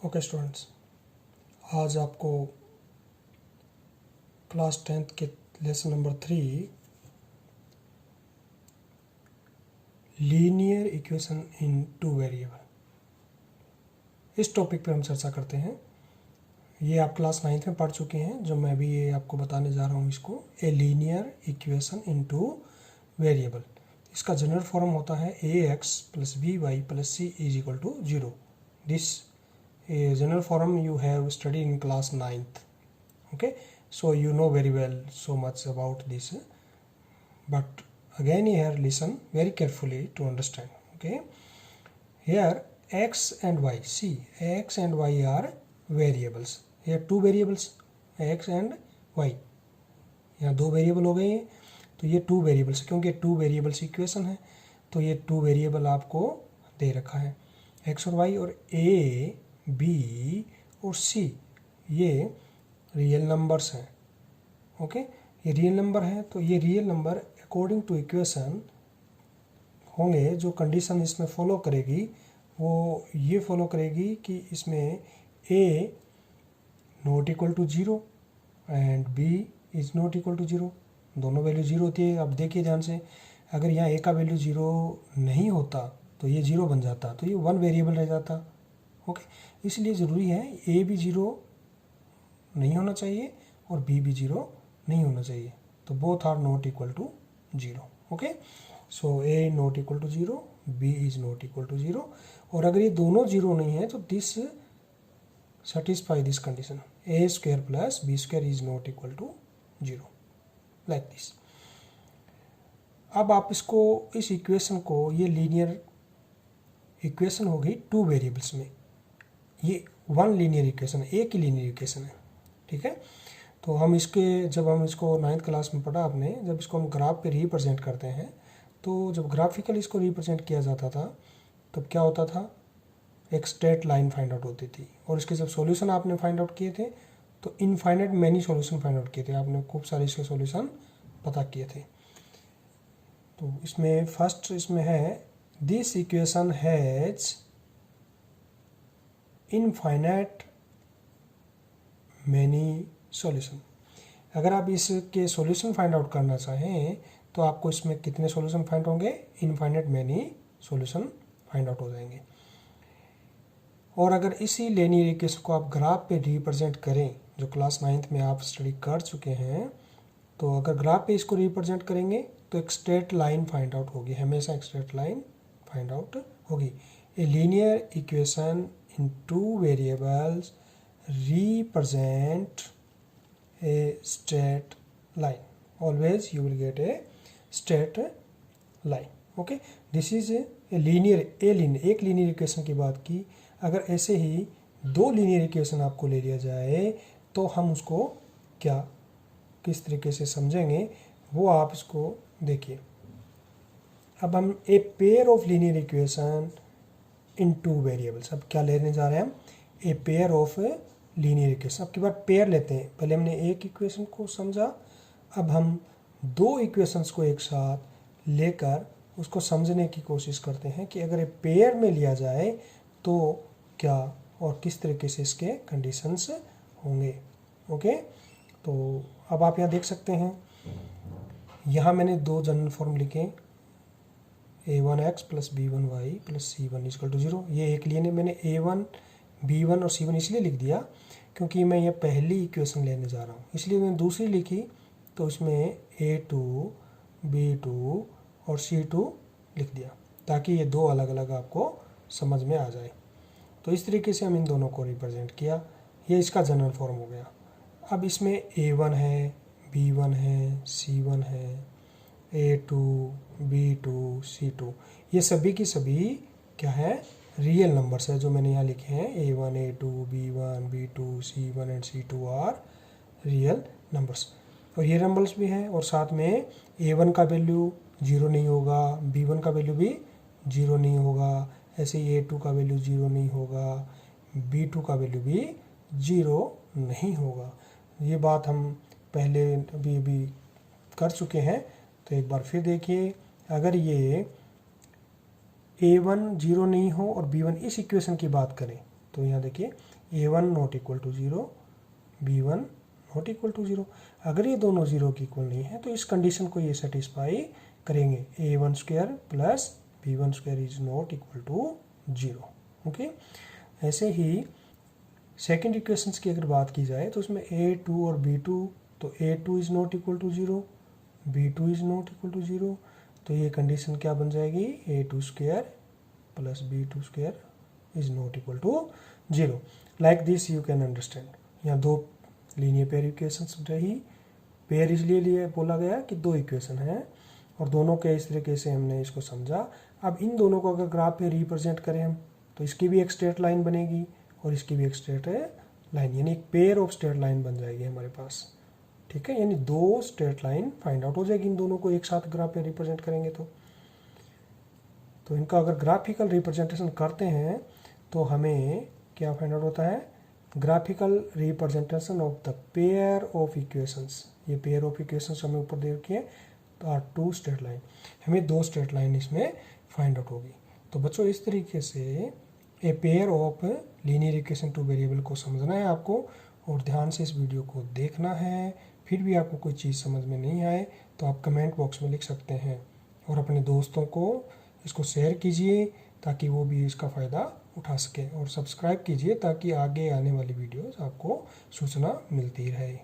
Okay students, आज आपको class 10th के lesson number 3 linear equation in two variable, इस टॉपिक पर हम चर्चा करते हैं। ये आप क्लास 9th में पढ़ चुके हैं, जो मैं भी ये आपको बताने जा रहा हूँ। इसको a linear equation in two variable, इसका जनरल फॉर्म होता है ax plus b y plus c is equal to 0। This general form you have studied in class 9th. Okay, so you know very well so much about this, but again here listen very carefully to understand. Okay, here x and y, see x and y are variables. Here two variables x and y, यहाँ दो variable हो गए हैं, तो ये two variables, क्योंकि two variables equation है तो ये टू वेरिएबल आपको दे रखा है x और y, और a बी और सी ये रियल नंबर्स हैं। ओके, ये रियल नंबर है, तो ये real number according to equation होंगे। जो कंडीशन इसमें फॉलो करेगी वो ये फॉलो करेगी कि इसमें a not equal to 0 and b is not equal to 0, दोनों वैल्यू 0 होती है। अब देखिए ध्यान से, अगर यहाँ a का वैल्यू 0 नहीं होता तो ये 0 बन जाता, तो ये वन वेरिएबल रह जाता। ओके, इसलिए ज़रूरी है a भी 0 नहीं होना चाहिए और b भी 0 नहीं होना चाहिए, तो both are not equal to 0। Okay, so a not equal to 0, b is not equal to 0, और अगर ये दोनों 0 नहीं है तो this satisfy this condition, a square plus b square is not equal to 0, like this. अब आप इसको, इस इक्वेशन को, ये लीनियर इक्वेशन होगी टू वेरिएबल्स में, ये वन लीनियर इक्वेशन है, एक ही लीनियर इक्वेशन है। ठीक है, तो हम इसके, जब हम इसको 9th क्लास में पढ़ा आपने, जब इसको हम ग्राफ पे रिप्रेजेंट करते हैं, तो जब ग्राफिकली इसको रिप्रेजेंट किया जाता था तब क्या होता था, एक स्ट्रेट लाइन फाइंड आउट होती थी, और इसके जब सॉल्यूशन आपने फाइंड आउट किए थे तो infinite many solution find out किए थे आपने, खूब सारे इसके सॉल्यूशन पता किए थे। तो इसमें फर्स्ट इसमें है this equation has infinite many solution. अगर आप इसके सॉल्यूशन फाइंड आउट करना चाहें तो आपको इसमें कितने सॉल्यूशन फाइंड होंगे, infinite many solution find out हो जाएंगे। और अगर इसी लीनियर इक्वेशन को आप ग्राफ पे रिप्रेजेंट करें, जो क्लास 9th में आप स्टडी कर चुके हैं, तो अगर ग्राफ पे इसको रिप्रेजेंट करेंगे तो एक स्ट्रेट लाइन फाइंड आउट होगी, हमेशा एक स्ट्रेट लाइन फाइंड आउट होगी। ए linear equation in two variables represent a straight line, always you will get a straight line. Okay, this is a linear, एक लीनियर इक्वेशन की बात की। अगर ऐसे ही दो लीनियर इक्वेशन आपको ले लिया जाए तो हम उसको क्या, किस तरीके से समझेंगे वो आप इसको देखिए। अब हम a pair of linear equation in two variables, अब क्या लेने जा रहे हैं हम, a pair of linear equation. अब की बार पेयर लेते हैं, पहले हमने एक इक्वेशन को समझा, अब हम दो इक्वेशंस को एक साथ लेकर उसको समझने की कोशिश करते हैं कि अगर ये पेयर में लिया जाए तो क्या और किस तरीके से इसके कंडीशंस होंगे। ओके, तो अब आप यहाँ देख सकते हैं, यहाँ मैंने दो जनरल फॉर्म लिखे, a1x plus b1y plus c1 equal to 0। ये एक लिए ने मैंने a1 b1 और c1 इसलिए लिख दिया क्योंकि मैं ये पहली इक्वेशन लेने जा रहा हूँ, इसलिए मैंने दूसरी लिखी, तो इसमें a2 b2 और c2 लिख दिया ताकि ये दो अलग अलग आपको समझ में आ जाए। तो इस तरीके से हम इन दोनों को रिप्रेजेंट किया, ये इसका जनरल फॉर्म हो गया। अब इसमें a1 है, b1 है, c1 है, a2 b2 c2, ये सभी की सभी क्या है, रियल नंबर्स है, जो मैंने यहाँ लिखे हैं a1 a2 b1 b2 c1 and c2 are real numbers, और ये नंबर्स भी हैं। और साथ में a1 का वैल्यू 0 नहीं होगा, b1 का वैल्यू भी 0 नहीं होगा, ऐसे ही a2 का वैल्यू 0 नहीं होगा, b2 का वैल्यू भी 0 नहीं होगा। ये बात हम पहले अभी कर चुके हैं, तो एक बार फिर देखिए, अगर ये a1 0 नहीं हो और b1, इस इक्वेशन की बात करें तो यहाँ देखिए A1 not equal to 0, B1 not equal to 0। अगर ये दोनों 0 के इक्वल नहीं है तो इस कंडीशन को ये सेटिस्फाई करेंगे, A1 square plus B1 square is not equal to 0। Okay, ऐसे ही सेकेंड इक्वेशंस की अगर बात की जाए तो उसमें A2 और B2, तो A2 is not equal to 0, B2 is not equal to 0, तो ये कंडीशन क्या बन जाएगी, A2 square plus B2 square is not equal to 0। Like this you can understand. यहाँ दो लीनियर पेयर इक्वेशंस रही, पेयर इसलिए लिए बोला गया कि दो इक्वेशन हैं और दोनों के इस तरीके से हमने इसको समझा। अब इन दोनों को अगर ग्राफ पे रिप्रेजेंट करें हम, तो इसकी भी एक स्ट्रेट लाइन बनेगी और इसकी भी एक स्ट्रेट लाइन, यानी एक पेयर ऑफ स्ट्रेट लाइन बन जाएगी हमारे पास। ठीक है, यानी दो स्ट्रेट लाइन फाइंड आउट हो जाएगी इन दोनों को एक साथ ग्राफ पे रिप्रेजेंट करेंगे तो इनका अगर ग्राफिकल रिप्रेजेंटेशन करते हैं तो हमें क्या फाइंड आउट होता है, graphical representation of the pair of equations. ये पेयर ऑफ इक्वेशंस हमें ऊपर दे रखी है, तो आर टू स्ट्रेट लाइन, हमें दो स्ट्रेट लाइन इसमें फाइंड आउट होगी। तो बच्चों इस तरीके से a pair of linear equation two variable को समझना है आपको और ध्यान से इस वीडियो को देखना है। फिर भी आपको कोई चीज़ समझ में नहीं आए तो आप कमेंट बॉक्स में लिख सकते हैं और अपने दोस्तों को इसको शेयर कीजिए ताकि वो भी इसका फ़ायदा उठा सकें, और सब्सक्राइब कीजिए ताकि आगे आने वाली वीडियोस आपको सूचना मिलती रहे।